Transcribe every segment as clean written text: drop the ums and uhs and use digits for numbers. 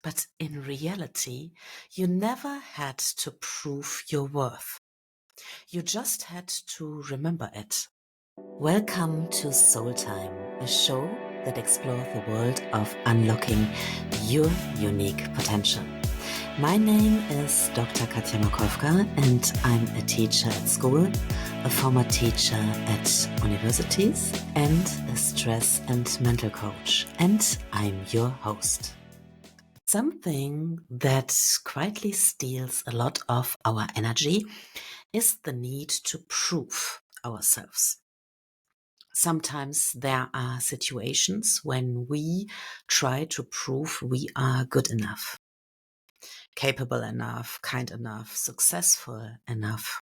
But in reality, you never had to prove your worth. You just had to remember it. Welcome to Soul Time, a show that explores the world of unlocking your unique potential. My name is Dr. Katja Makowka, and I'm a teacher at school, a former teacher at universities, and a stress and mental coach. And I'm your host. Something that quietly steals a lot of our energy is the need to prove ourselves. Sometimes there are situations when we try to prove we are good enough, capable enough, kind enough, successful enough.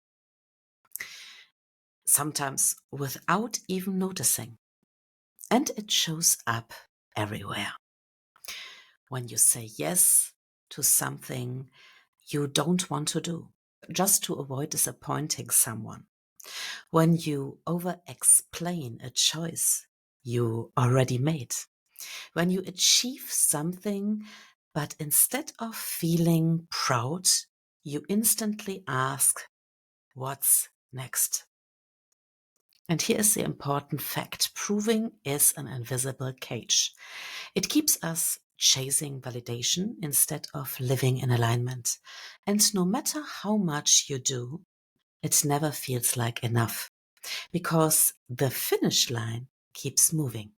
Sometimes without even noticing. And it shows up everywhere. When you say yes to something you don't want to do, just to avoid disappointing someone. When you over-explain a choice you already made. When you achieve something, but instead of feeling proud, you instantly ask, what's next? And here is the important fact. Proving is an invisible cage. It keeps us chasing validation instead of living in alignment. And no matter how much you do, it never feels like enough because the finish line keeps moving.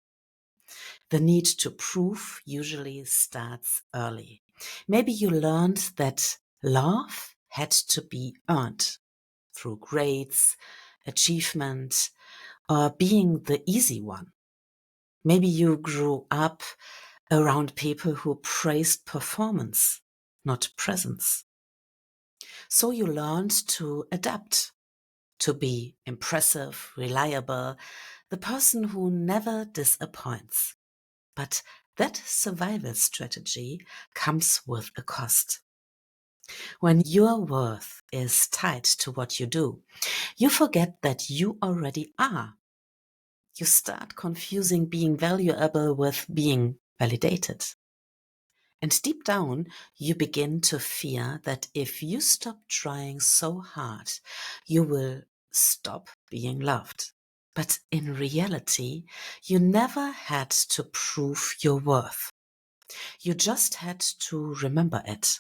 The need to prove usually starts early. Maybe you learned that love had to be earned through grades, achievement, or being the easy one. Maybe you grew up around people who praised performance, not presence. So you learned to adapt, to be impressive, reliable, the person who never disappoints. But that survival strategy comes with a cost. When your worth is tied to what you do, you forget that you already are. You start confusing being valuable with being validated. And deep down, you begin to fear that if you stop trying so hard, you will stop being loved. But in reality, you never had to prove your worth. You just had to remember it.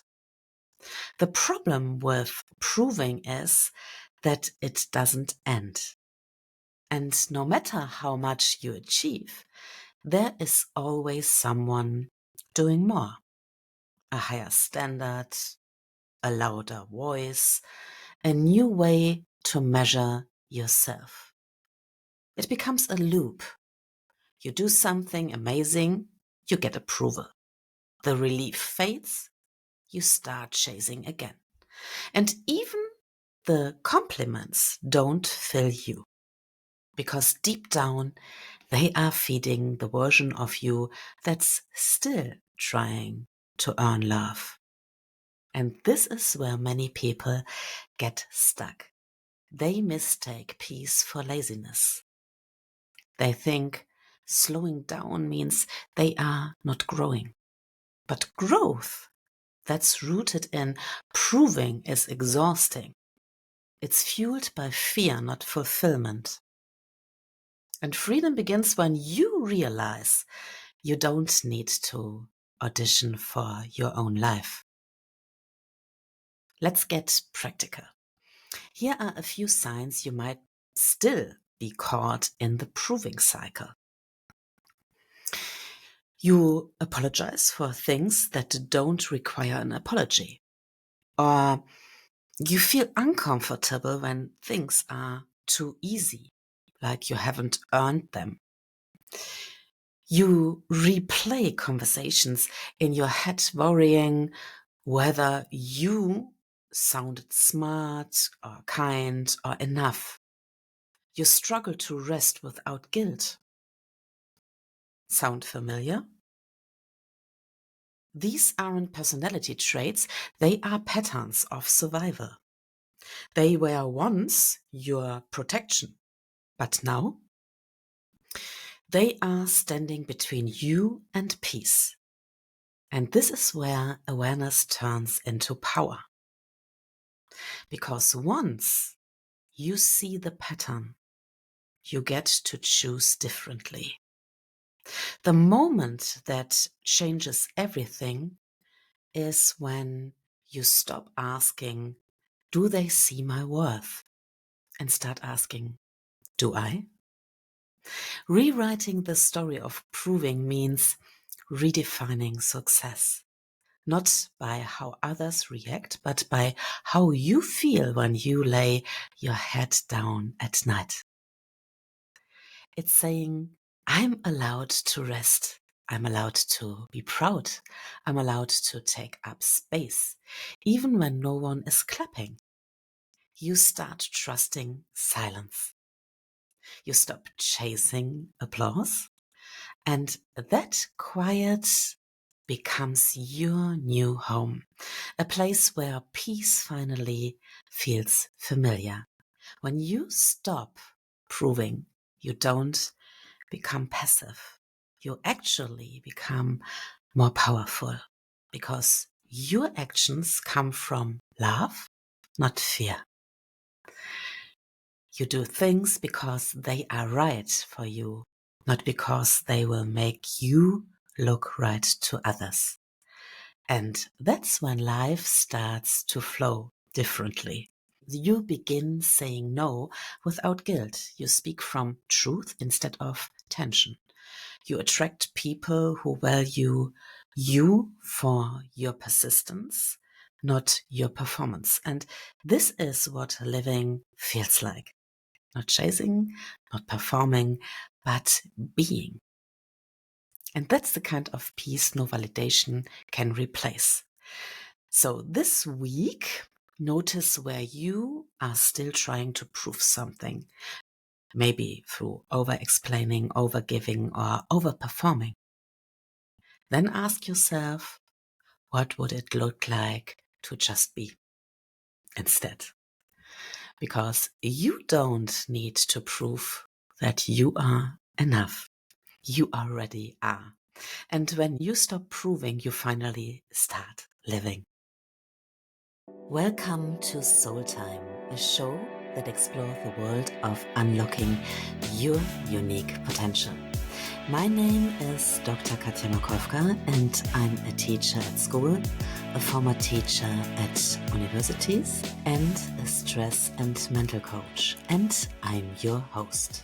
The problem with proving is that it doesn't end. And no matter how much you achieve, there is always someone doing more. A higher standard, a louder voice, a new way to measure yourself. It becomes a loop. You do something amazing, you get approval. The relief fades, you start chasing again. And even the compliments don't fill you because deep down they are feeding the version of you that's still trying to earn love. And this is where many people get stuck. They mistake peace for laziness. They think slowing down means they are not growing. But growth that's rooted in proving is exhausting. It's fueled by fear, not fulfillment. And freedom begins when you realize you don't need to audition for your own life. Let's get practical. Here are a few signs you might still be caught in the proving cycle. You apologize for things that don't require an apology. Or you feel uncomfortable when things are too easy, like you haven't earned them. You replay conversations in your head, worrying whether you sounded smart or kind or enough. You struggle to rest without guilt. Sound familiar? These aren't personality traits, they are patterns of survival. They were once your protection, but now they are standing between you and peace. And this is where awareness turns into power. Because once you see the pattern, you get to choose differently. The moment that changes everything is when you stop asking, do they see my worth? And start asking, do I? Rewriting the story of proving means redefining success. Not by how others react, but by how you feel when you lay your head down at night. It's saying, I'm allowed to rest. I'm allowed to be proud. I'm allowed to take up space, even when no one is clapping. You start trusting silence. You stop chasing applause, and that quiet becomes your new home, a place where peace finally feels familiar. When you stop proving, you don't become passive. You actually become more powerful because your actions come from love, not fear. You do things because they are right for you, not because they will make you look right to others. And that's when life starts to flow differently. You begin saying no without guilt. You speak from truth instead of tension. You attract people who value you for your persistence, not your performance. And this is what living feels like. Not chasing, not performing, but being. And that's the kind of peace no validation can replace. So this week, notice where you are still trying to prove something. Maybe through over-explaining, over-giving, or over-performing. Then ask yourself, what would it look like to just be instead? Because you don't need to prove that you are enough. You already are. And when you stop proving, you finally start living. Welcome to Soul Time, a show that explores the world of unlocking your unique potential. My name is Dr. Katja Makowka, and I'm a teacher at school, a former teacher at universities, and a stress and mental coach. And I'm your host.